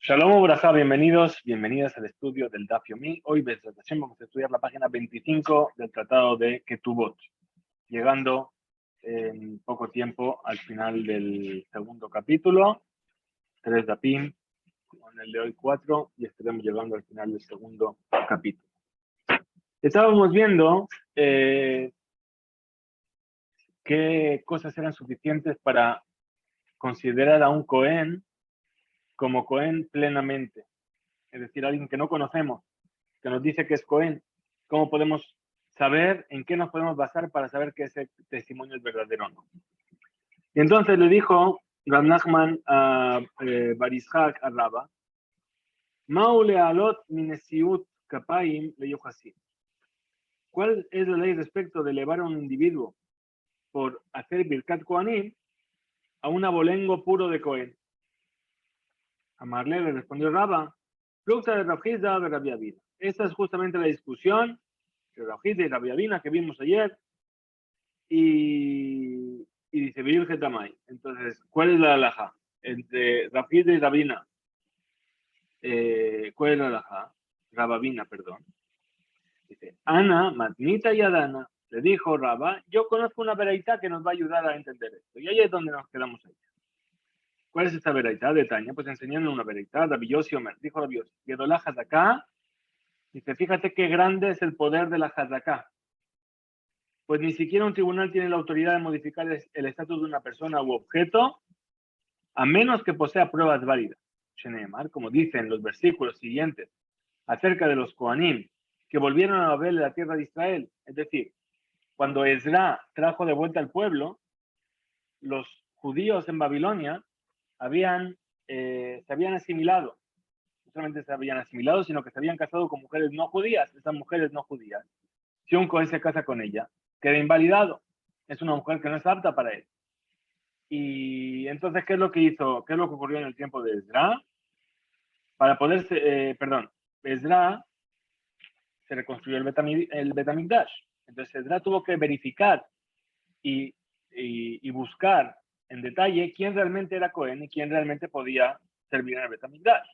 Shalom Ubrajá, bienvenidos, bienvenidas al estudio del Daf Yomi. Hoy, Bezrat Hashem, vamos a estudiar la página 25 del Tratado de Ketubot, llegando en poco tiempo al final del segundo capítulo, 3 dapim, con el de hoy 4, y estaremos llegando al final del segundo capítulo. Estábamos viendo qué cosas eran suficientes para considerar a un Cohen como Cohen plenamente. Es decir, alguien que no conocemos, que nos dice que es Cohen. ¿Cómo podemos saber, en qué nos podemos basar para saber que ese testimonio es verdadero o no? Y entonces le dijo Rav Nachman a Bar Yitzhak a Rabba, Ma'u le'alot minesiut kapayim leyohasim. ¿Cuál es la ley respecto de elevar a un individuo por hacer Birkat Kohanim a un abolengo puro de Cohen? Amarle le respondió Rabba, Plukta de Rav Hizda de Rav Yavina. Esta es justamente la discusión de Rav Hizda y Rav Yavina que vimos ayer. Y dice, Viril Getamay. Entonces, ¿cuál es la halajá? Entre Rav Hizda y Rabina. ¿Cuál es la halajá? Rababina, perdón. Dice, Ana, Matnita y Adana. Le dijo Rabba, yo conozco una veraitá que nos va a ayudar a entender esto. Y ahí es donde nos quedamos ahí. ¿Cuál es esta veraitá de Tania? Pues enseñando una veraitá, Rabbi Yossi Omer. Dijo Rabbi Yossi, Yedolá Hazaká. Dice, fíjate qué grande es el poder de la Hazaká. Pues ni siquiera un tribunal tiene la autoridad de modificar el estatus de una persona u objeto, a menos que posea pruebas válidas. Sheneemar, como dicen los versículos siguientes, acerca de los Kohanim, que volvieron a Babel de la tierra de Israel. Es decir, cuando Ezra trajo de vuelta al pueblo, los judíos en Babilonia se habían asimilado. No solamente se habían asimilado, sino que se habían casado con mujeres no judías. Esas mujeres no judías, si un Cohen se casa con ella, queda invalidado. Es una mujer que no es apta para él. Y entonces, ¿qué es lo que hizo? ¿Qué es lo que ocurrió en el tiempo de Ezra? Para poderse, Ezra se reconstruyó el Betamigdash. Entonces, Ezra tuvo que verificar y buscar en detalle quién realmente era Cohen y quién realmente podía servir en el Betamigdash.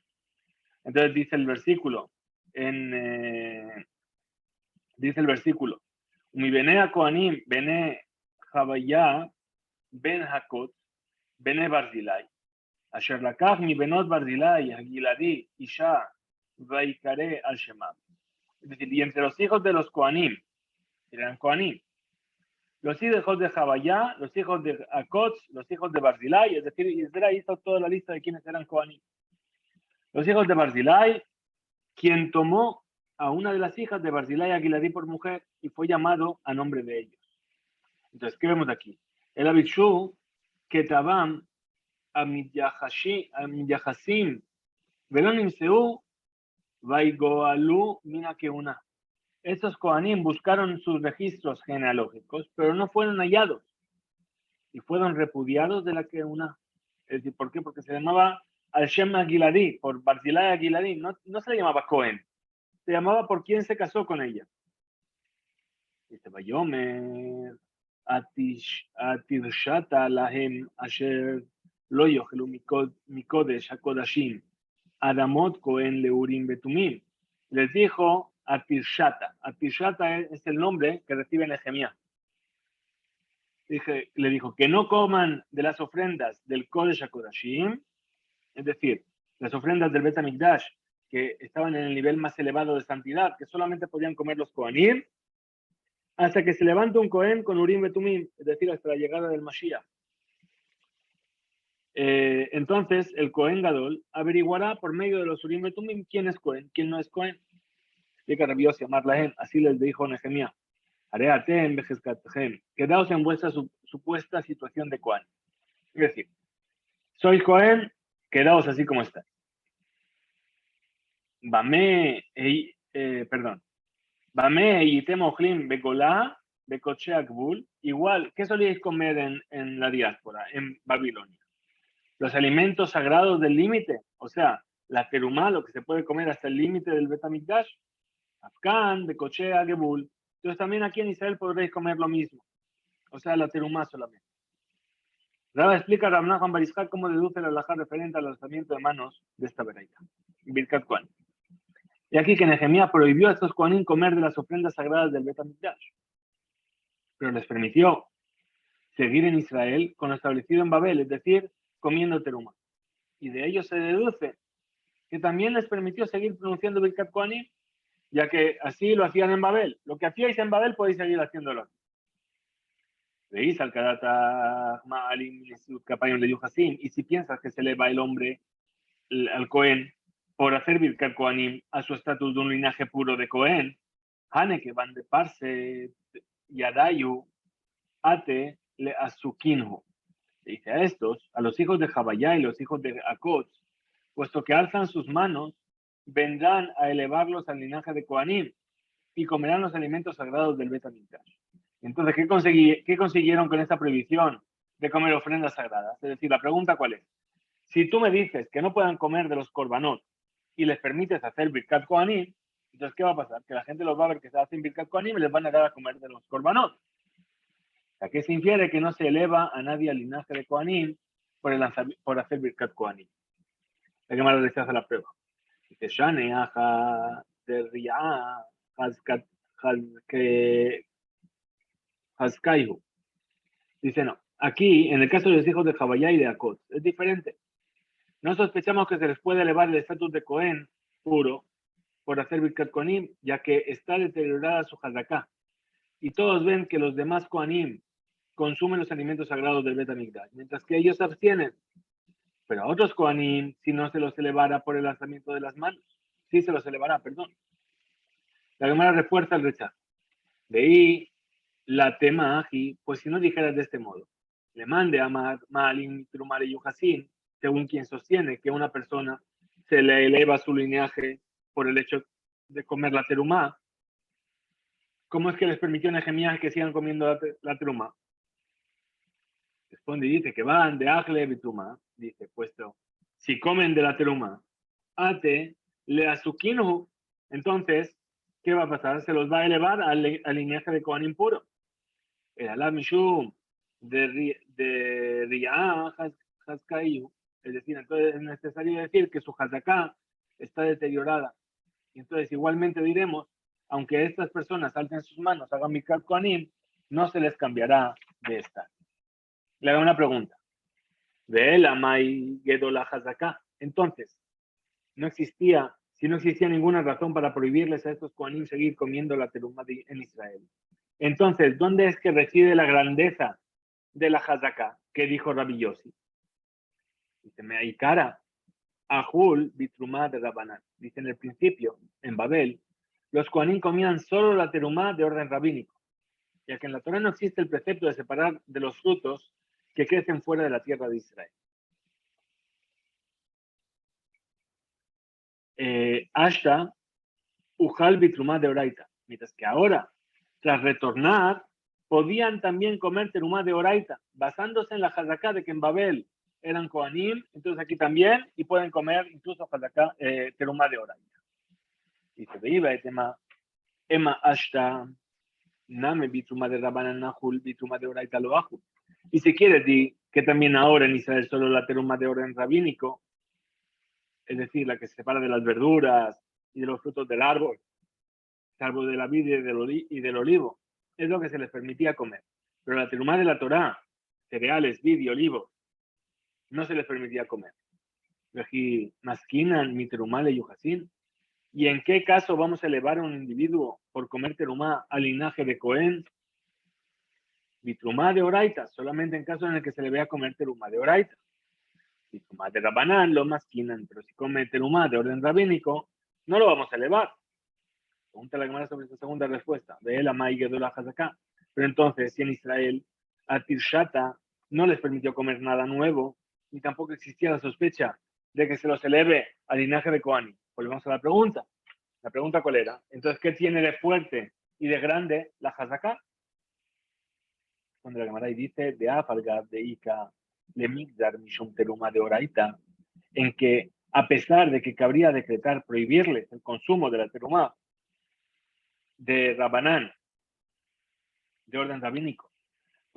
Entonces, dice el versículo, Mi bene Kohanim, bene Javaya, ben Hakot, bene Barzilai. Asher lakach mi benot Barzilai, Hagiladi, Isha, Vaikare al Shemam. Es decir, y entre los hijos de los Kohanim, eran Kohanim, los hijos de Javaya, los hijos de Hakot, los hijos de Barzilai, es decir, Israel hizo toda la lista de quienes eran Kohanim. Los hijos de Barzilai, quien tomó a una de las hijas de Barzilai Aguiladí por mujer y fue llamado a nombre de ellos. Entonces, ¿qué vemos aquí? El Abishu, Ketabam, Amidyahasim, Velonim Seu, Vaigoalu, Mina Keuna. Estos Kohanim buscaron sus registros genealógicos, pero no fueron hallados y fueron repudiados de la Keuna. Es decir, ¿por qué? Porque se llamaba Al-Shem Aguiladí, por Barzilai Aguiladí, no se le llamaba Cohen, se llamaba por quién se casó con ella. Dice, Vayomer, Atirshata Lahem Asher Lo Yochelu Mikodesh HaKodashim, Adamot Cohen Leurim Betumim. Les dijo Atirshata. Atirshata es el nombre que recibe Nehemías. Le dijo que no coman de las ofrendas del Kodesh HaKodashim, es decir, las ofrendas del Bet HaMikdash, que estaban en el nivel más elevado de santidad, que solamente podían comer los Kohanim, hasta que se levante un Cohen con Urim Betumim, es decir, hasta la llegada del Mashiach. Entonces, el Cohen Gadol averiguará por medio de los Urim Betumim quién es Cohen, quién no es Cohen. Explica Rabbi Yossi Amar Lahem, así les dijo Nehemías, Areatem Bejeskathem, quedaos en vuestra supuesta situación de Cohen. Es decir, sois Cohen, quedaos así como estáis. Bame y temojlim begolá, becoche akbul, igual, ¿qué solíais comer en la diáspora, en Babilonia? Los alimentos sagrados del límite, o sea, la terumá, lo que se puede comer hasta el límite del Betamikdash, afkan, becoche akbul. Entonces también aquí en Israel podréis comer lo mismo, o sea, la terumá solamente. Raba explica a Rav Nachman bar Yitzhak cómo deduce la halajá referente al lanzamiento de manos de esta veraita. Birkat Kohanim. Y aquí que Nehemías prohibió a estos Kohanim comer de las ofrendas sagradas del Bet HaMikdash, pero les permitió seguir en Israel con lo establecido en Babel, es decir, comiendo teruma. Y de ello se deduce que también les permitió seguir pronunciando Birkat Kohanim, ya que así lo hacían en Babel. Lo que hacíais en Babel podéis seguir haciéndolo. Veis al Kadata Ma'alim Kapayim le Yuhasim, y si piensas que se le va el hombre al Cohen por hacer Birkat Kohanim a su estatus de un linaje puro de Cohen, Hane que van de Parse, Yadayu, Ate, le Asukinhu. Dice a estos, a los hijos de Jabayá y los hijos de Akot, puesto que alzan sus manos, vendrán a elevarlos al linaje de Kohanim y comerán los alimentos sagrados del Bet HaMikdash. Entonces, ¿qué consiguieron con esta prohibición de comer ofrendas sagradas? Es decir, la pregunta ¿cuál es? Si tú me dices que no puedan comer de los korbanot y les permites hacer Birkat Kohanim, entonces ¿qué va a pasar? Que la gente los va a ver que se hacen Birkat Kohanim y les van a dar a comer de los korbanot. ¿A qué se infiere? Que no se eleva a nadie al linaje de Kohanim por hacer Birkat Kohanim. La que más rechaza la prueba. Dice, Shane, Aja, de Ri'a, Hazkaihu. Dice, no. Aquí, en el caso de los hijos de Jabayá y de Akot, es diferente. No sospechamos que se les puede elevar el estatus de Cohen puro por hacer Birkat Kohanim, ya que está deteriorada su Hazaká. Y todos ven que los demás Kohanim consumen los alimentos sagrados del Bet HaMikdash, mientras que ellos se abstienen. Pero a otros Kohanim, si no se los elevara por el lanzamiento de las manos, sí se los elevará, perdón. La Gemara refuerza el rechazo. De ahí la tema aji, pues si no dijeras de este modo, le mande a Ma'alim Trumar y Yuhasin, según quien sostiene que una persona se le eleva su lineaje por el hecho de comer la terumá, ¿cómo es que les permitió a Nehemías que sigan comiendo la terumá? Responde y dice que van de Ajle Bitrumá, dice, puesto, si comen de la terumá, ate le azukinu, entonces, ¿qué va a pasar? Se los va a elevar al lineaje de Kohanim puro. El Alab Mishum de Ri'a Hazkaiyu, es decir, entonces es necesario decir que su Hazaká está deteriorada. Y entonces igualmente diremos, aunque estas personas alcen sus manos, hagan Birkat Kohanim, no se les cambiará de estar. Le hago una pregunta. De él, Amai Gedola Hazaká. Entonces, si no existía ninguna razón para prohibirles a estos Kohanim seguir comiendo la terumá en Israel. Entonces, ¿dónde es que reside la grandeza de la Hazaká? ¿Qué dijo Rabbi Yossi? Dice, me hay cara. Ahul bitrumá de Rabanán. Dice, en el principio, en Babel, los Kohanim comían solo la terumá de orden rabínico, ya que en la Torah no existe el precepto de separar de los frutos que crecen fuera de la tierra de Israel. Hasta Ujal bitrumá de Oraita. Mientras que ahora, tras retornar, podían también comer terumá de Oraita, basándose en la Hazaká de que en Babel eran Kohanim, entonces aquí también, y pueden comer incluso Hazaká, terumá de Oraita. Y se veía el tema, Ema Ashta, Name bitrumá de Rabanan Nahul, bitrumá de Oraita lo Ahul. Y si quieres, di que también ahora en Israel solo la terumá de orden rabínico, es decir, la que se separa de las verduras y de los frutos del árbol, salvo de la vid y del olivo, es lo que se les permitía comer. Pero la terumá de la Torá, cereales, vid y olivo, no se les permitía comer. Maskinan mi terumá le yuhasin. ¿Y en qué caso vamos a elevar a un individuo por comer terumá al linaje de Cohen? Bitrumá de Oraita, solamente en caso en el que se le vea comer terumá de Oraita. Bitrumá de Rabanán lo maskinan, pero si come terumá de orden rabínico, no lo vamos a elevar. Pregunta la Gemara sobre esta segunda respuesta. De él a Maigedula Hazaká. Pero entonces, si en Israel a Tirshata no les permitió comer nada nuevo, ni tampoco existía la sospecha de que se los eleve al linaje de Kohanim. Volvemos a la pregunta. La pregunta ¿cuál era? Entonces, ¿qué tiene de fuerte y de grande la Hazaká? Cuando la Gemara dice de Afalgab de Ika le Migdar Mishum Teruma de Oraita, en que a pesar de que cabría decretar prohibirles el consumo de la terumá de Rabanán, de orden rabínico,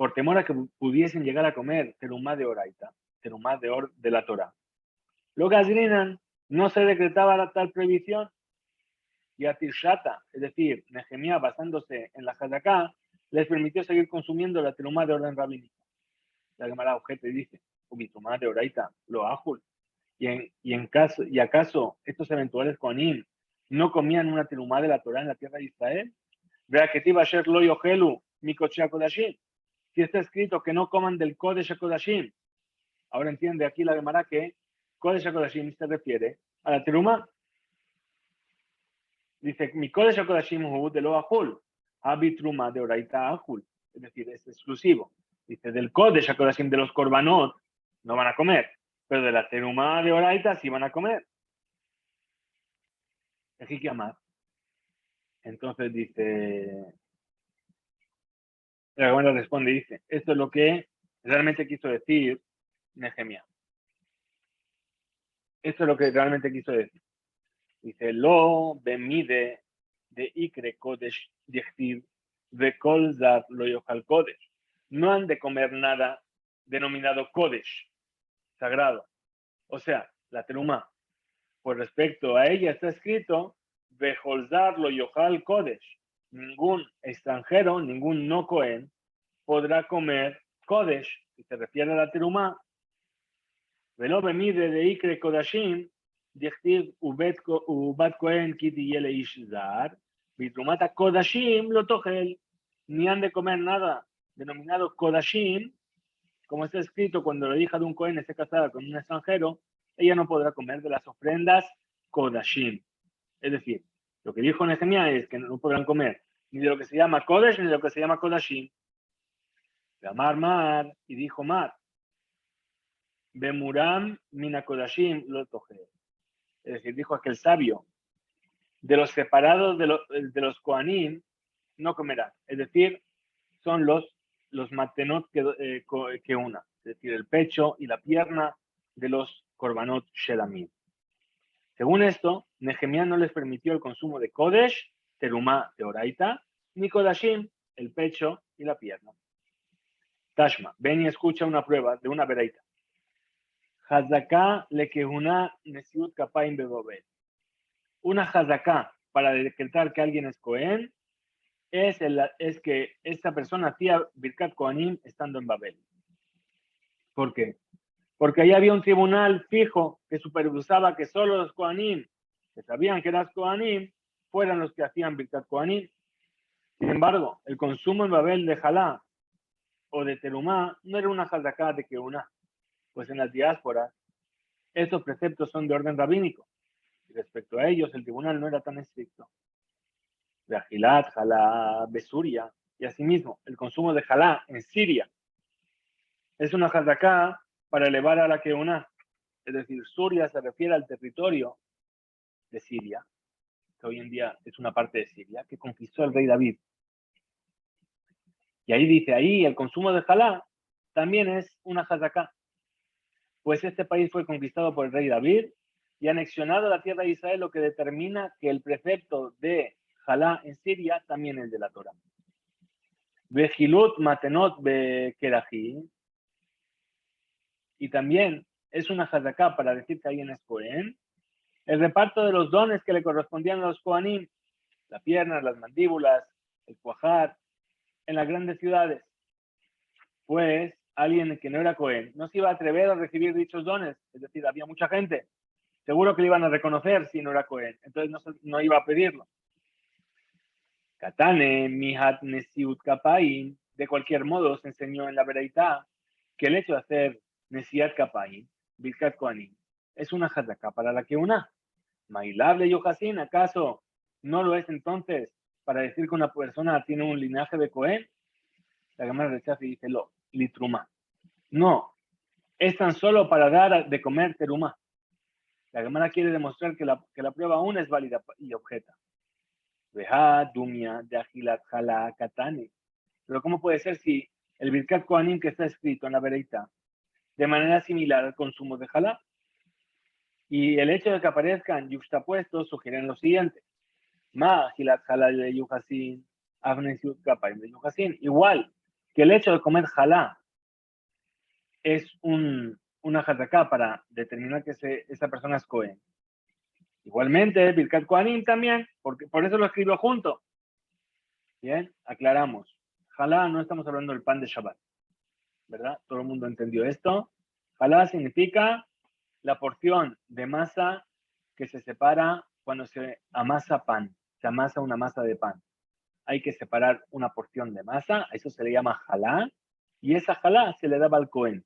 por temor a que pudiesen llegar a comer terumá de oraita, terumá de la Torah. Lo Gazrinan no se decretaba tal prohibición y a Tirshata, es decir, Nehemías, basándose en la Hazaká, les permitió seguir consumiendo la terumá de orden rabínica. La Gemara objeta y dice, terumá de oraita, lo ajul. ¿Y acaso estos eventuales koanim no comían una terumá de la Torah en la tierra de Israel? Vea que tiba sher lo yohelu mikodesh kodashim. Si está escrito que no coman del Kodesh Kodashim. Ahora entiende aquí la Gemara que Kodesh Kodashim se refiere a la terumá. Dice, mi Kodesh Kodashim hu de lo ajul, habi truma de oraita ajul. Es decir, es exclusivo. Dice, del Kodesh Kodashim de los korbanot no van a comer, pero de la terumá de oraita sí van a comer. Entonces dice, la Gemara responde y dice, esto es lo que realmente quiso decir Nehemías. Esto es lo que realmente quiso decir. Dice, lo bemide de ikre kodesh dichtiv de kol zar lo yochal kodesh. No han de comer nada denominado kodesh, sagrado. O sea, la terumá. Por respecto a ella está escrito, bechol zar lo yochal kodesh. Ningún extranjero, ningún no cohen, podrá comer kodesh, si se refiere a la terumá. Velo bemide de ikre kodashim, dichtiv ubat kohen kiti yele ish zar, vitrumata kodashim lo tochel. Ni han de comer nada denominado kodashim, como está escrito, cuando la hija de un kohen esté casada con un extranjero, ella no podrá comer de las ofrendas kodashim. Es decir, lo que dijo Nehemías es que no podrán comer ni de lo que se llama kodesh ni de lo que se llama kodashim. Amar Mar, y dijo Mar, Bemuram mina kodashim lo tochel. Es decir, dijo aquel sabio, de los separados de los kohanim no comerán. Es decir, son los matenot que una, es decir, el pecho y la pierna de los korbanot shelamim. Según esto, Nehemías no les permitió el consumo de kodesh, terumá de oraita, ni kodashim, el pecho y la pierna. Tashma, ven y escucha una prueba de una veraita. Hazaká lekehuna nesiut kapaim bebobel. Una hazaká para decretar que alguien es Cohen es que esta persona hacía Birkat Kohanim estando en Babel. ¿Por qué? Porque ahí había un tribunal fijo que supervisaba que solo los Kohanim, que sabían que eran Kohanim, fueran los que hacían Birkat Kohanim. Sin embargo, el consumo en Babel de Jalá o de Terumá no era una hazaká de Keuna, pues en las diásporas estos preceptos son de orden rabínico. Y respecto a ellos, el tribunal no era tan estricto. De Agilat, Jalá, Besuria, y asimismo, el consumo de Jalá en Siria es una hazaká para elevar a la Keuna. Es decir, Suria se refiere al territorio de Siria, que hoy en día es una parte de Siria, que conquistó el rey David. Y ahí dice, ahí el consumo de Jalá también es una hazaká. Pues este país fue conquistado por el rey David y anexionado a la tierra de Israel, lo que determina que el precepto de Jalá en Siria también es de la Torah. Vejilut matenot bekerají, y también es una hazaká para decir que alguien es Cohen, el reparto de los dones que le correspondían a los Kohanim, las piernas, las mandíbulas, el cuajar, en las grandes ciudades. Pues alguien que no era Cohen no se iba a atrever a recibir dichos dones, es decir, había mucha gente, seguro que le iban a reconocer si no era Cohen, entonces no iba a pedirlo. Katane, mihat nesiut kapaim, de cualquier modo se enseñó en la Bereitá que el hecho de hacer nesiat kapaim, birkat kohanim, es una hazaká para la Keuna. Mailable yohasin, ¿acaso no lo es entonces para decir que una persona tiene un linaje de Cohen? La Gemara rechaza y dice, lo, litruma. No, es tan solo para dar de comer teruma. La Gemara quiere demostrar que la prueba aún es válida y objeta. Veja, dumia, de agilat, jala, katane. Pero ¿cómo puede ser si el Birkat Kohanim que está escrito en la Bereitá de manera similar al consumo de jalá? Y el hecho de que aparezcan yuxtapuestos sugieren lo siguiente. Ma, agilat, jala de yuhasin, afnesiut, kapaim de yuhasin. Igual que el hecho de comer jalá es una hazaká para determinar que esa persona es Cohen. Igualmente, Birkat Kohanim también, porque por eso lo escribo junto. Bien, aclaramos. Jalá no estamos hablando del pan de Shabbat, ¿verdad? Todo el mundo entendió esto. Jalá significa la porción de masa que se separa cuando se amasa pan, se amasa una masa de pan. Hay que separar una porción de masa, a eso se le llama jalá, y esa jalá se le daba al Cohen.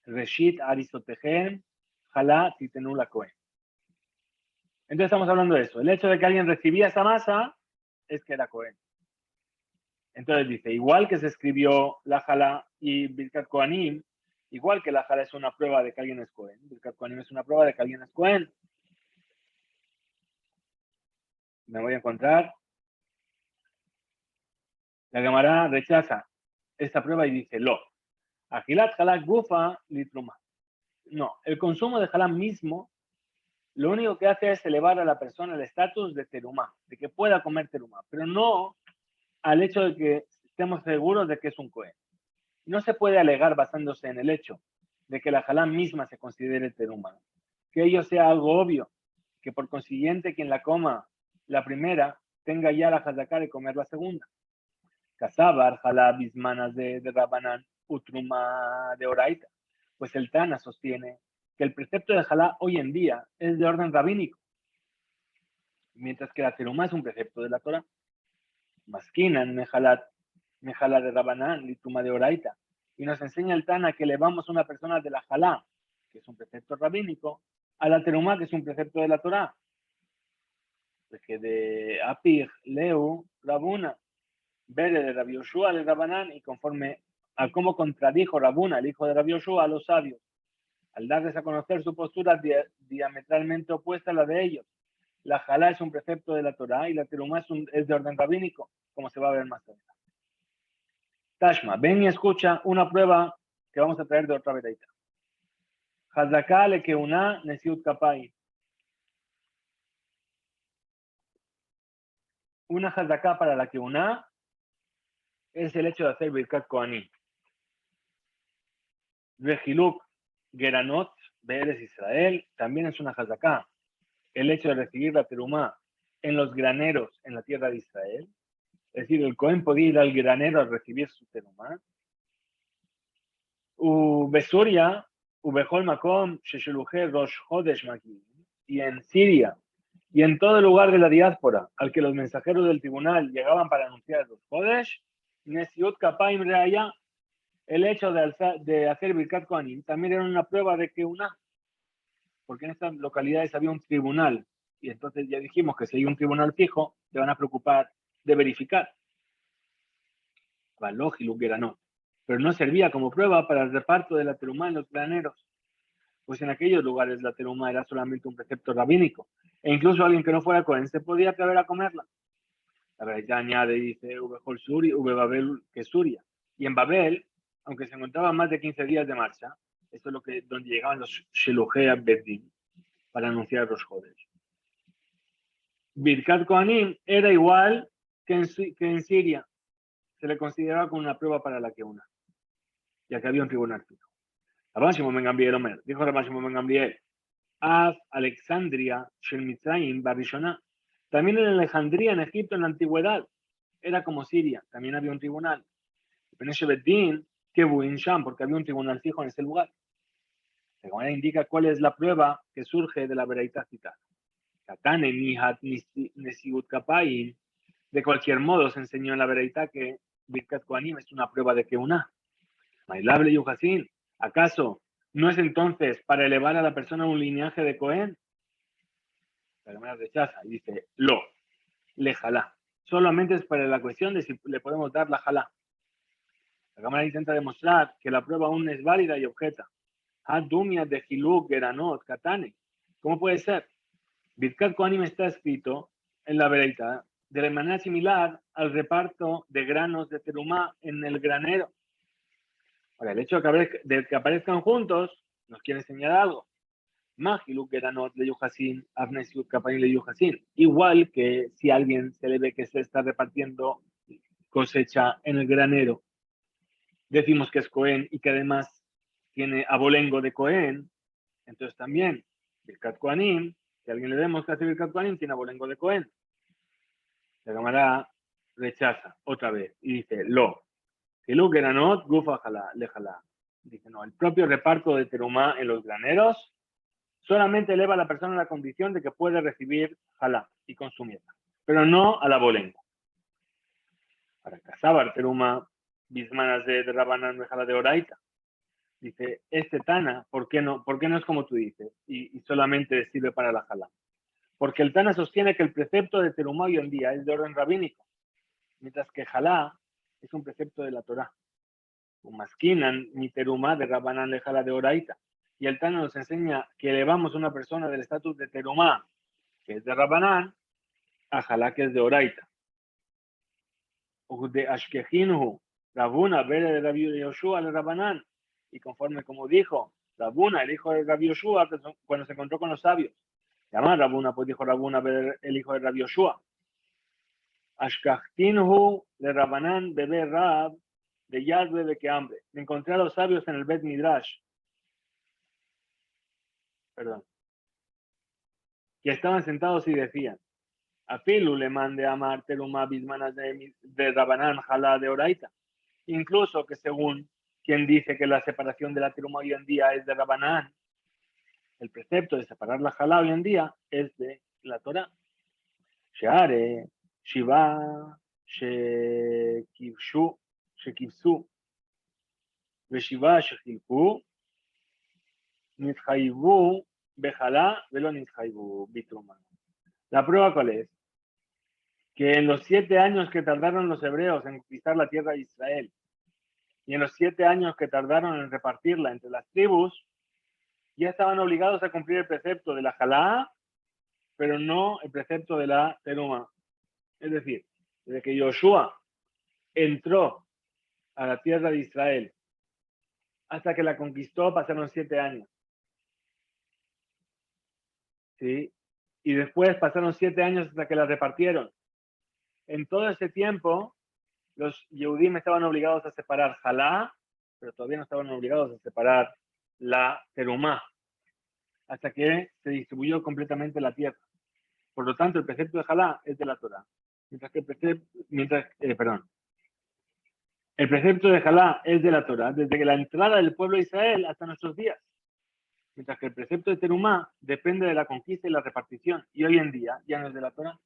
Reshit Aristotejem, jalá titenula Cohen. Entonces estamos hablando de eso. El hecho de que alguien recibía esa masa es que era Cohen. Entonces dice, igual que se escribió la jalá y Birkat Kohanim, igual que la jalá es una prueba de que alguien es Cohen, Birkat Kohanim es una prueba de que alguien es Cohen. Me voy a encontrar. La Gemara rechaza esta prueba y dice, lo. Agilat jalá gufa litruma. No, el consumo de jalá mismo, lo único que hace es elevar a la persona el estatus de terumá, de que pueda comer terumá, pero no al hecho de que estemos seguros de que es un Cohen. No se puede alegar basándose en el hecho de que la jalá misma se considere terumá, que ello sea algo obvio, que por consiguiente quien la coma la primera tenga ya la hazaká de comer la segunda. Casabar, jalá, bismanas de Rabanán, utruma de Oraita. Pues el Tana sostiene que el precepto de jalá hoy en día es de orden rabínico, mientras que la terumá es un precepto de la Torah. Maskinan, mejalá de Rabanán, lituma de Oraita. Y nos enseña el Tana que elevamos a una persona de la jalá, que es un precepto rabínico, a la terumá, que es un precepto de la Torah. Porque de Apir, Leu, Rabuna, Bere de Rabbi Yoshua de Rabanán, y conforme a cómo contradijo Rabuna, el hijo de Rabbi Yoshua, a los sabios, al darles a conocer su postura diametralmente opuesta a la de ellos. La jalá es un precepto de la Torah y la terumá es de orden rabínico, como se va a ver más tarde. Tashma, ven y escucha una prueba que vamos a traer de otra veraita. Hazaká le keuna nesiut kapai. Una hazaká para la keuna es el hecho de hacer birkat kohanim. Vejiluk geranot be'eres Israel también es una hazaká. El hecho de recibir la terumá en los graneros en la tierra de Israel. Es decir, el Cohen podía ir al granero a recibir su terumá. Besuria, Ubehol Makom, Shesheluje, Rosh Hodesh Maki. Y en Siria, y en todo lugar de la diáspora, al que los mensajeros del tribunal llegaban para anunciar los Hodesh, Nesiut Kapaim Reaya, el hecho de hacer Birkat Kohanim también era una prueba de que porque en estas localidades había un tribunal, y entonces ya dijimos que si hay un tribunal fijo, se van a preocupar de verificar. Pero no servía como prueba para el reparto de la terumá en los graneros, pues en aquellos lugares la terumá era solamente un precepto rabínico, e incluso alguien que no fuera Cohen se podía atrever a comerla. La verdad ya añade, dice, Ubehol Suri, Babel que Suria. Y en Babel, aunque se encontraban más de 15 días de marcha, esto es donde llegaban los Shelujei Bedín para anunciar los jodes. Birkat Kohanim era igual que en Siria, se le consideraba como una prueba para la keuna, ya que había un tribunal fijo. Rabban Shimon ben Gamliel Omer, dijo Rabban Shimon ben Gamliel, Af Alexandria Shel Mitzrayim Barishona, también en Alejandría, en Egipto, en la antigüedad, era como Siria, también había un tribunal. Beneshe Bedín, Kebuin Sham, porque había un tribunal fijo en ese lugar. De manera indica cuál es la prueba que surge de la veraita citada. Katane Nihat Nesiut Kapaim. De cualquier modo, se enseñó en la veraita que Birkat Kohanim es una prueba de keuna. Mailable Yuhasin, ¿acaso no es entonces para elevar a la persona a un linaje de Cohen? La Gemara rechaza y dice, le jalá. Solamente es para la cuestión de si le podemos dar la jalá. La Gemara intenta demostrar que la prueba aún es válida y objeta. Hadumia de Hiluk Geranot Katane. ¿Cómo puede ser? Birkat Kohanim está escrito en la veraita de manera similar al reparto de granos de terumá en el granero. Ahora, el hecho de que aparezcan juntos nos quiere enseñar algo. Igual que si a alguien se le ve que se está repartiendo cosecha en el granero decimos que es Cohen y que además tiene abolengo de Cohen, entonces también Birkat Kohanim, si a alguien le demos que hace Birkat Kohanim, tiene abolengo de Cohen. La Gemara rechaza otra vez y dice, Hiluk Geranot, Gufa Lejalá. Dice, no, el propio reparto de terumá en los graneros solamente eleva a la persona a la condición de que puede recibir jalá y consumirla, pero no al abolengo. Para cazabar terumá, bismanas de Rabanán Mejala de Oraita. Dice, este Tana, ¿por qué no es como tú dices? Y solamente sirve para la jalá. Porque el Tana sostiene que el precepto de terumá hoy en día es de orden rabínico, mientras que jalá es un precepto de la Torá. Umaskinan mi terumá de Rabanán Lejala de Oraita. Y el Tana nos enseña que elevamos a una persona del estatus de terumá, que es de Rabanán, a jalá, que es de Oraita. De Ashkejinhu, Rabuna, Bere de Rabbi Yoshua al Rabanán. Y conforme como dijo Rabuna, el hijo de Rabbi Yoshua, cuando se encontró con los sabios, llama Rabuna, pues dijo Rabuna, el hijo de Rabbi Yoshua. Ashkachtinhu de Rabanán, bebé Rab, de Yadre de que hambre. Me encontré a los sabios en el Bet Midrash. Perdón. Que estaban sentados y decían, Afilu le mande a amar terumá bismanas de Rabanán, jalá de Oraita. Incluso que según quien dice que la separación de la terumá hoy en día es de Rabanán, el precepto de separar la jalá hoy en día es de la Torah. Sheare, Shiva, Shekivsu, Veshiva, Shekilku, Nitjaibu, Bejalá, Velo Nitjaibu, Bitruma. La prueba cuál es? Que en los 7 años que tardaron los hebreos en conquistar la tierra de Israel y en los 7 años que tardaron en repartirla entre las tribus, ya estaban obligados a cumplir el precepto de la jalá, pero no el precepto de la teruma. Es decir, desde que Yoshua entró a la tierra de Israel hasta que la conquistó pasaron 7 años. ¿Sí? Y después pasaron 7 años hasta que la repartieron. En todo ese tiempo, los Yehudim estaban obligados a separar jalá, pero todavía no estaban obligados a separar la terumá, hasta que se distribuyó completamente la tierra. Por lo tanto, el precepto de jalá es de la Torah. El precepto de jalá es de la Torah desde la entrada del pueblo de Israel hasta nuestros días. Mientras que el precepto de terumá depende de la conquista y la repartición. Y hoy en día ya no es de la Torah.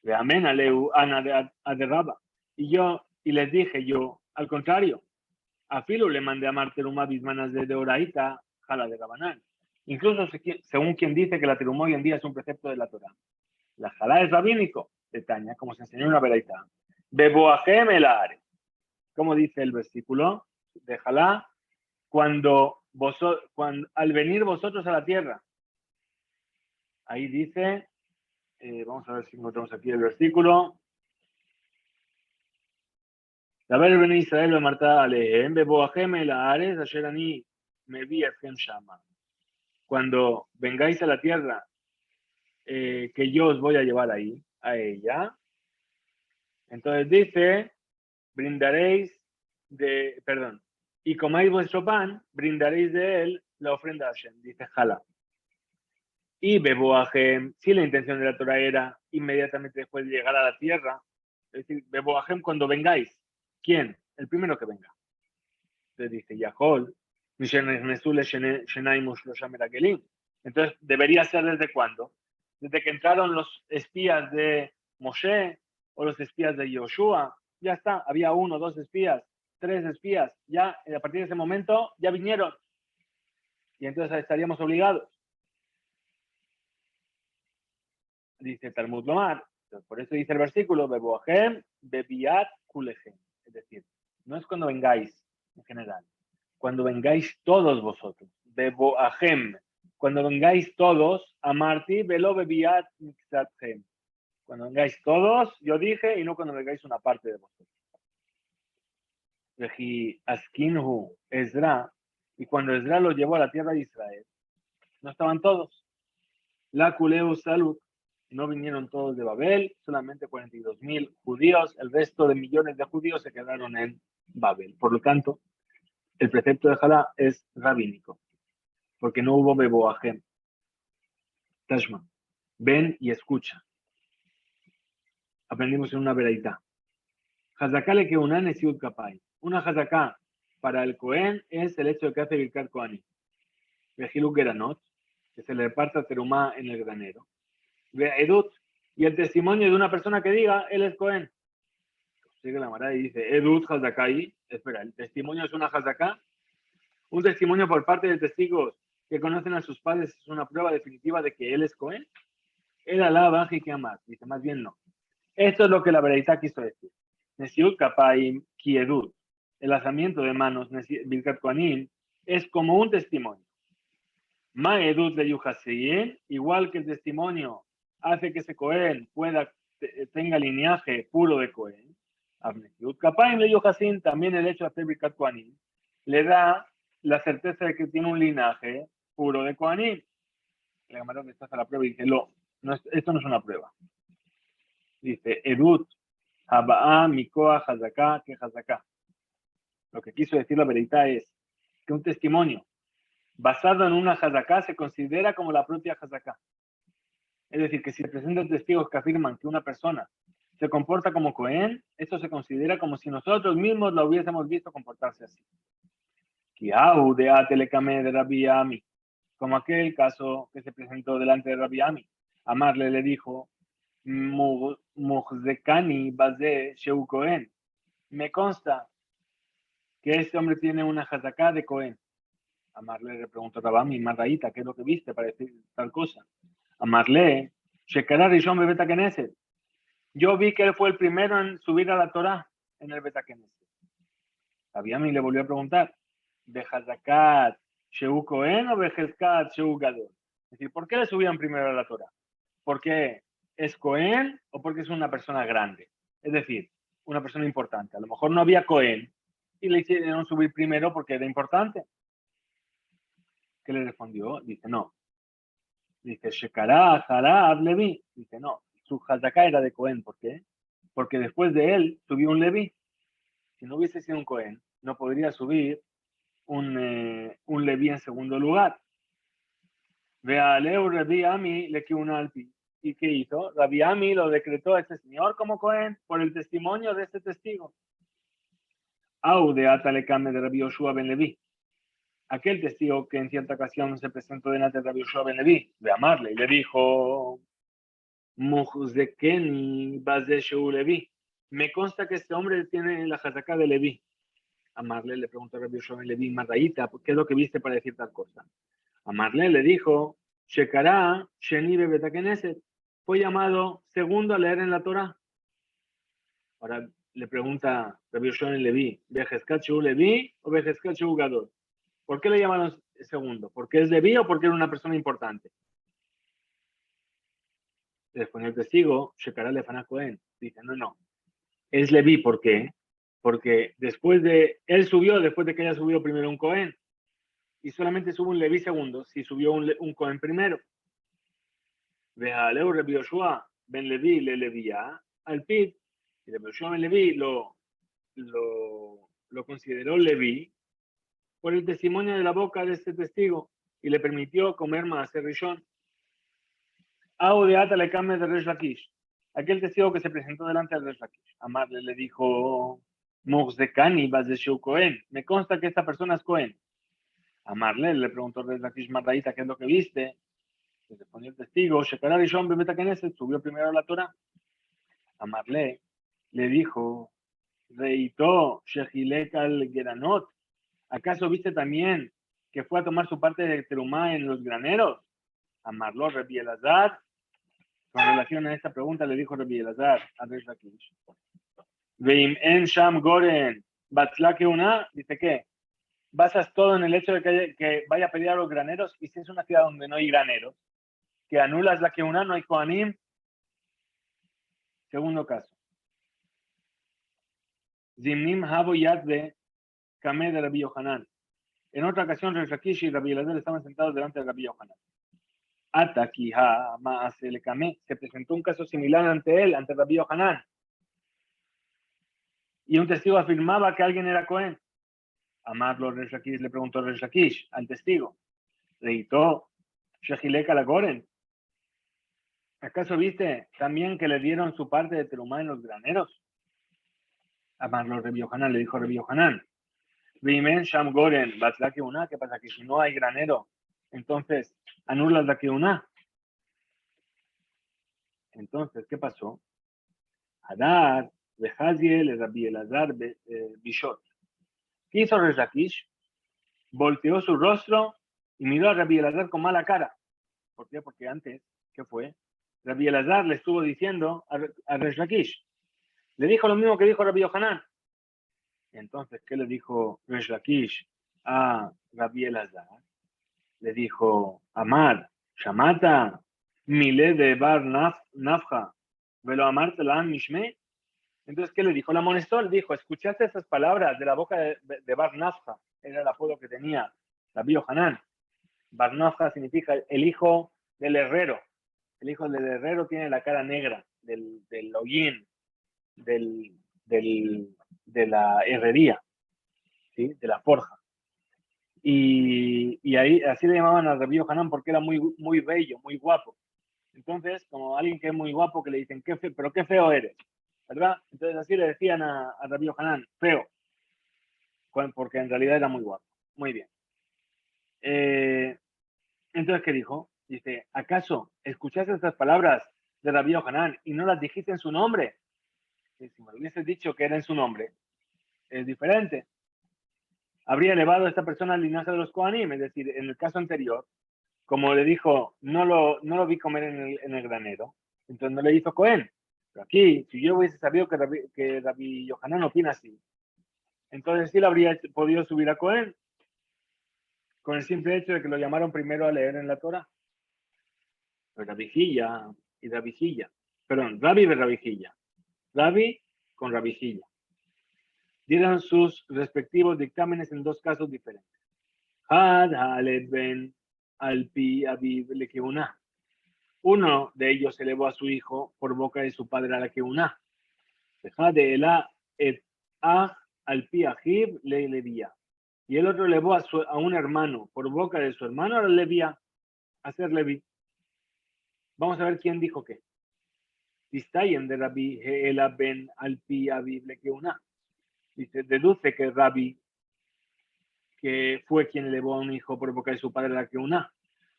De amén aleu ana de Raba. Y les dije yo, al contrario, a Filo le mandé a amar terumá bismanas de Oraita, jala de Rabanán. Incluso según quien dice que la terumá hoy en día es un precepto de la Torah. La jalá es rabínico, de Taña, como se enseñó en la Beraita. Beboajem el are. Como dice el versículo de jalá, cuando al venir vosotros a la tierra. Ahí dice, vamos a ver si encontramos aquí el versículo. Daber ben Israel lo marta alehem, beboajem el ares, asher ani me vi etchem shama. Cuando vengáis a la tierra que yo os voy a llevar ahí, a ella, entonces dice, y comáis vuestro pan, brindaréis de él la ofrenda a Hashem, dice Jala. Y beboajem, si la intención de la Torah era inmediatamente después de llegar a la tierra, es decir, beboajem cuando vengáis. ¿Quién? El primero que venga. Entonces dice, Yahol, entonces, ¿debería ser desde cuándo? Desde que entraron los espías de Moshe o los espías de Yoshua. Ya está, había 1, 2 espías, 3 espías. Ya, a partir de ese momento, ya vinieron. Y entonces estaríamos obligados. Dice Talmud Lomar. Por eso dice el versículo, Beboahem, Bebiat Kulehem. Es decir, no es cuando vengáis, en general. Cuando vengáis todos vosotros. Beboahem. Cuando vengáis todos, Amarti, Velo Bebiat Mixathem. Cuando vengáis todos, yo dije, y no cuando vengáis una parte de vosotros. Reji Askinhu Ezra. Y cuando Ezra lo llevó a la tierra de Israel, no estaban todos. La Kuleu Salud. No vinieron todos de Babel, solamente 42.000 judíos. El resto de millones de judíos se quedaron en Babel. Por lo tanto, el precepto de Jalá es rabínico, porque no hubo beboajem. Tashma, ven y escucha. Aprendimos en una veraita. Hazaká le que una nesiud kapay. Una hazaká para el Cohen es el hecho de que hace Birkat Kohanim. Vejilu Geranot, que se le reparta terumá en el granero. Edut, y el testimonio de una persona que diga, él es Cohen. Sigue la Mará y dice, Edut Hazakai. Espera, ¿el testimonio es una Hazaká? Un testimonio por parte de testigos que conocen a sus padres es una prueba definitiva de que él es Cohen. Él alaba y que amar. Dice, más bien no. Esto es lo que la Bereitá quiso decir. Nesiut Kapaim Kiedut. El alzamiento de manos, Birkat Kohanim, es como un testimonio. Ma Edut le Yuhasien, igual que el testimonio hace que ese Cohen tenga lineaje puro de Cohen. Nesiut Kapaim le Yuhasin, también el hecho de hacer Birkat Kohanim, le da la certeza de que tiene un linaje puro de Kohanim. Le llamaron rechaza la prueba y dice, esto no es una prueba. Dice, Edut, Haba'a, Mikoa, Hazaká, que Hazaká. Lo que quiso decir la Bereitá es que un testimonio basado en una Hazaká se considera como la propia Hazaká. Es decir, que si se presentan testigos que afirman que una persona se comporta como Cohen, esto se considera como si nosotros mismos lo hubiésemos visto comportarse así. Kiau de Atelekame de Rabbi Ami, como aquel caso que se presentó delante de Rabbi Ami. Amarle le dijo, Muhzekani Bazé Sheu Cohen. Me consta que este hombre tiene una Hazaká de Cohen. Amarle le preguntó a Rabbi Ami, Marraíta, ¿qué es lo que viste para decir tal cosa? Amarle, Shekara Rishon Bebeta Knesset. Yo vi que él fue el primero en subir a la Torah en el Beta Knesset. Rabbi Ami le volvió a preguntar, ¿Behazakat Sheu Cohen o Behezkat Sheu Gadol? Es decir, ¿por qué le subían primero a la Torah? ¿Porque es Cohen o porque es una persona grande? Es decir, una persona importante. A lo mejor no había Cohen y le hicieron subir primero porque era importante. ¿Qué le respondió? Dice, no. Dice, Shekará, Hará, Levi. Dice, no. Su Hazaká era de Cohen. ¿Por qué? Porque después de él subió un Levi. Si no hubiese sido un Cohen, no podría subir un Levi en segundo lugar. Vea, Leo Rabbi Ami le que un alpi. ¿Y qué hizo? Rabbi Ami lo decretó a este señor como Cohen por el testimonio de este testigo. Au de Atalekame de Rabbi Yoshua ben Levi. Aquel testigo que en cierta ocasión se presentó delante de Rabbi Yoshua ben Levi, de amarle, y le dijo, Muhzekeni Bazesheu Levi. Me consta que este hombre tiene la Hazaká de Levi. Amarle le preguntó a Rabbi Yoshua ben Levi, Marraíta, ¿qué es lo que viste para decir tal cosa? Amarle le dijo, Shekará, Sheni Bebeta Knesset. Fue llamado segundo a leer en la Torah. Ahora le pregunta Rabbi Yoshua ben Levi, ¿Behezkat Sheu Levi o Behezkat Sheu Gadol? ¿Por qué le llamaron segundo? ¿Porque es Levi o porque era una persona importante? Le respondió el testigo, Shekará Lefana Cohen. Dice, no. Es Levi, ¿por qué? Porque él subió después de que haya subido primero un Cohen. Y solamente sube un Levi segundo si subió un Cohen primero. Vejaleu Rabbi Yoshua ben Levi le Levía al Pit. Y Rabbi Yoshua ben Levi lo consideró Levi por el testimonio de la boca de este testigo y le permitió comer más rishon. Au de Ata le cambia de Resh Lakish. Aquel testigo que se presentó delante del Resh Lakish. Amarle le dijo, Muhzekani Bazesheu Cohen. Me consta que esta persona es Cohen. Amarle le preguntó Resh Lakish Marraíta, ¿qué es lo que viste? Se respondió el testigo, Shekará Rishon Bebeta Knesset, subió primero a la Torah. Amarle le dijo, Reitó Shehilek al Geranot. ¿Acaso viste también que fue a tomar su parte de terumá en los graneros? Amarlo Rabbi Elazar. Con relación a esta pregunta le dijo Rabbi Elazar a Resh Lakish. Veim en Sham Goren Batzlake una, dice que basas todo en el hecho de que vaya a pedir a los graneros, y si es una ciudad donde no hay graneros, que anulas la que una, no hay Kohanim. Segundo caso. Zimnim Habo Yadbe Kame de Rabbi Yohanan. En otra ocasión, Resh Lakish y Rabbi Elazar estaban sentados delante de Rabbi Yohanan. Atakiha Maasel Kame. Se presentó un caso similar ante él, ante Rabbi Yohanan. y un testigo afirmaba que alguien era Cohen. Amarlo Resh Lakish le preguntó Resh Lakish al testigo. Le gritó, Shehileka la Goren. ¿Acaso viste también que le dieron su parte de terumá en los graneros? Amarlo Rabbi Yohanan, le dijo Rabbi Yohanan. Vimen Sham Goren, Batla Keuna, ¿qué pasa? Que si no hay granero, entonces anulas la Keuna. Entonces, ¿qué pasó? Hadar, Behaziel, Rabbi Elazar, Bishot. ¿Qué hizo Resh Lakish? Volteó su rostro y miró a Rabbi Elazar con mala cara. ¿Por qué? Porque antes, ¿qué fue? Rabbi Elazar le estuvo diciendo a Resh Lakish. Le dijo lo mismo que dijo Rabbi Yohanan. Entonces, ¿qué le dijo Resh Lakish a Rabbi Elazar? Le dijo, Amar, Shamata, Mile de Bar Nafja, Velo Amar Telan Mishme. Entonces, ¿qué le dijo? La amonestó, le dijo, ¿escuchaste esas palabras de la boca de Bar Nafja? Era el apodo que tenía Rabbi Yohanan. Bar Nafja significa el hijo del herrero. El hijo del herrero tiene la cara negra, del hollín, de la herrería, ¿sí? De la forja. Y ahí así le llamaban a Rabbi Yohanan porque era muy, muy bello, muy guapo. Entonces, como alguien que es muy guapo, que le dicen, pero qué feo eres, ¿verdad? Entonces así le decían a Rabbi Yohanan, feo, porque en realidad era muy guapo. Muy bien. Entonces, ¿qué dijo? Dice, ¿acaso escuchaste estas palabras de Rabbi Yohanan y no las dijiste en su nombre? Y si me hubieses dicho que era en su nombre, es diferente. Habría elevado a esta persona al linaje de los Kohanim, es decir, en el caso anterior, como le dijo, no lo vi comer en el granero, entonces no le hizo Cohen. Pero aquí, si yo hubiese sabido que Rabbi Yohanan opina así, entonces sí lo habría podido subir a Cohen, con el simple hecho de que lo llamaron primero a leer en la Torah. Rabijilla y Rabijilla. Perdón, Rabbi de Rabijilla. Rabbi con Rabijilla. Dieron sus respectivos dictámenes en dos casos diferentes. Had Haled Ben Alpi Aviv Lekeuna. Uno de ellos elevó a su hijo por boca de su padre a la Keuna. Had Ela et Ah Alpi Ajib le Levía. Y el otro elevó a un hermano por boca de su hermano a la Levía, a ser Levi. Vamos a ver quién dijo qué. Distayen de Rabbi Ela Ben Alpi Aviv Lekeuna. Dice, deduce que Rabbi, que fue quien elevó a un hijo por boca de su padre a la Keuna.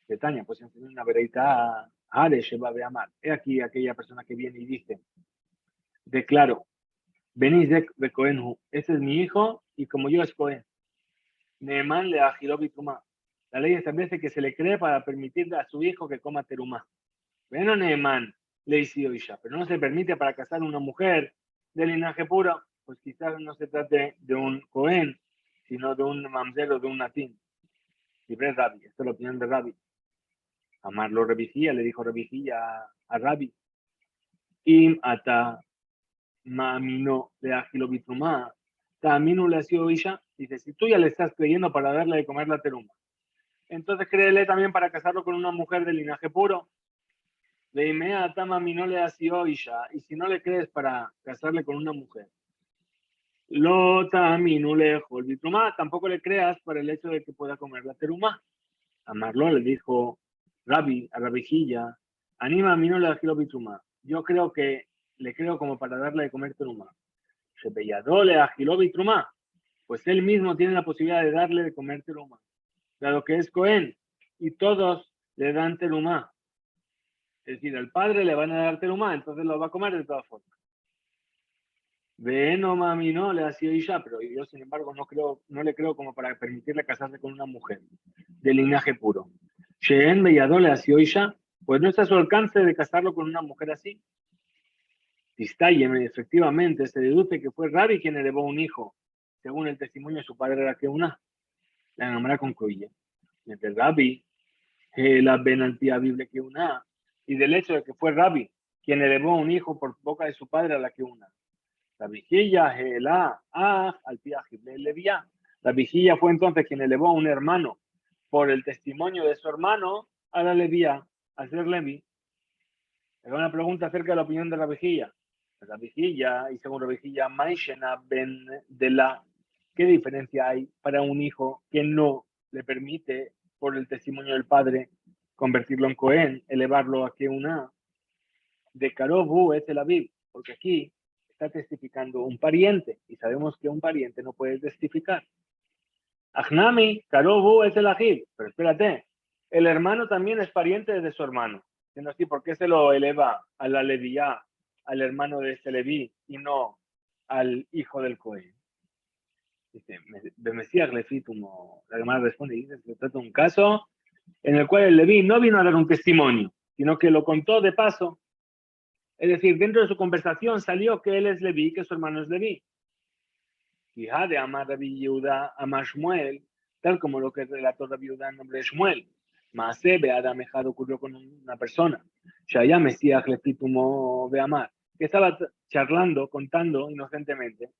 Betania, pues enseñó una vereita a Are Sheba Beamar. He aquí aquella persona que viene y dice, declaro, venís de Cohenhu, ese es mi hijo y como yo es Cohen. Neemán le agiló bitumá. La ley establece que se le cree para permitirle a su hijo que coma terumá. Bueno, Neemán le hizo Isha, pero no se permite para casar a una mujer de linaje puro, pues quizás no se trate de un Cohen, sino de un mamzer o de un natín. Libre Rabbi, esta es la opinión de Rabbi. Amarlo Rabijía, le dijo Rabijía a Rabbi. Im ata ma'amino le agilo bitrumá, tamino le sido Isha. Dice, si tú ya le estás creyendo para darle de comer la teruma, entonces créele también para casarlo con una mujer de linaje puro. De inmediata ma'amino le sido Isha. Y si no le crees para casarle con una mujer, lo tamino le el bitrumá, tampoco le creas para el hecho de que pueda comer la teruma. Amarlo le dijo Rabbi a Rabijilla, anima a mí no le agilo bitrumá. Yo creo que le creo como para darle de comer terumá. Shepeyadó le agiló bitrumá. Pues él mismo tiene la posibilidad de darle de comer terumá. Dado que es Cohen y todos le dan terumá. Es decir, al padre le van a dar terumá, entonces lo va a comer de todas formas. Ve, mami, no le ha sido Isha, pero yo sin embargo no le creo como para permitirle casarse con una mujer de linaje puro. Sheen Beyadó le ha sido Isha, pues no está a su alcance de casarlo con una mujer así. Tistayem, efectivamente, se deduce que fue Rabbi quien elevó un hijo, según el testimonio de su padre era que una. La Gemara concluye. Entre Rabbi, la benaltía Biblia que una, y del hecho de que fue Rabbi quien elevó un hijo por boca de su padre a la que una. La vigilla, al piajible levía. La vigilla fue entonces quien elevó a un hermano por el testimonio de su hermano a la levía, a ser Levi. Era una pregunta acerca de la opinión de la vigilla. Rabijilla, y según Rabijilla, Maishena ben de la, ¿qué diferencia hay para un hijo que no le permite, por el testimonio del padre, convertirlo en Cohen, elevarlo a que una de Karobu es el Aviv? Porque aquí está testificando un pariente, y sabemos que un pariente no puede testificar. Ahnami, Karobu es el Aviv, pero espérate, el hermano también es pariente de su hermano. Siendo así, ¿por qué se lo eleva a la Levía, al hermano de este Leví, y no al hijo del Cohen? Dice, Mesías Lefitumo, la Gemara responde y dice, se trata de un caso en el cual el Leví no vino a dar un testimonio, sino que lo contó de paso. Es decir, dentro de su conversación salió que él es Leví, que su hermano es Leví. Hija de Amar Rabbi Yehuda, Amar Shmuel, tal como lo que relató Rabbi Yehuda en nombre de Shmuel. Maase Beadam Ejad ocurrió con una persona. Shaya Mesías Lefitumo Beamar, que estaba charlando, contando inocentemente,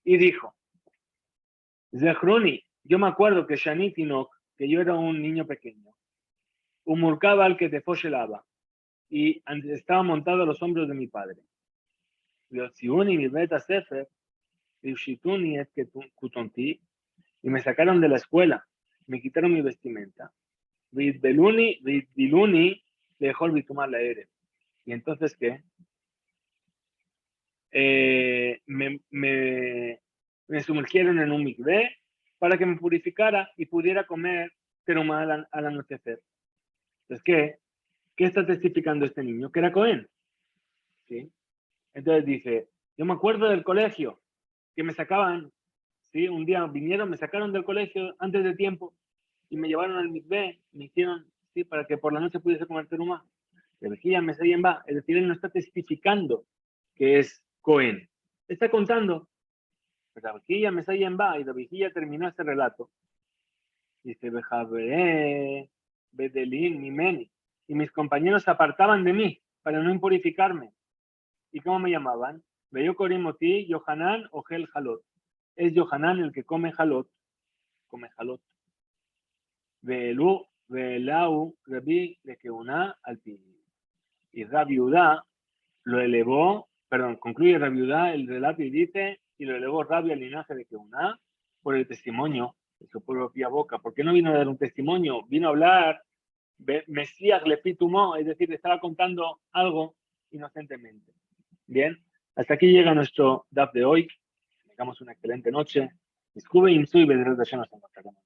y dijo, Zehruni, yo me acuerdo que Shani Tinok, que yo era un niño pequeño, Umurkaba al que te foshelaba, y estaba montado a los hombros de mi padre. Yotziuni mi beta sefer, Yushituni et kutonti, y me sacaron de la escuela, me quitaron mi vestimenta. Vidbeluni, dejó bitumar la ere. Y entonces, ¿qué? Me sumergieron en un mikvé para que me purificara y pudiera comer terumá al anochecer. Entonces, ¿qué está testificando este niño? Que era Cohen. ¿Sí? Entonces dice, yo me acuerdo del colegio, que me sacaban, ¿sí? Un día vinieron, me sacaron del colegio antes de tiempo y me llevaron al mikvé, me hicieron, ¿sí? Para que por la noche pudiese comer terumá. De vejilla me en va, es decir, él no está testificando que es Cohen. Está contando. La vejilla me en va, y la vejilla terminó este relato. Dice, Bedelín, Mimeni. Y mis compañeros se apartaban de mí para no impurificarme. ¿Y cómo me llamaban? Veo Corimoti, Yohanan o Gel Jalot. Es Yohanan el que come Jalot. Come Jalot. Velau, Rabbi, de Keuna al Pi. Y Rabbi Udá lo elevó, perdón, concluye Rabbi Udá el relato y dice, y lo elevó Rabbi al linaje de Keuna por el testimonio de su propia boca. ¿Por qué no vino a dar un testimonio? Vino a hablar Mesías Lefitumó, es decir, estaba contando algo inocentemente. Bien, hasta aquí llega nuestro DAF de hoy. Tengamos una excelente noche. Disculpe y nos encontraremos.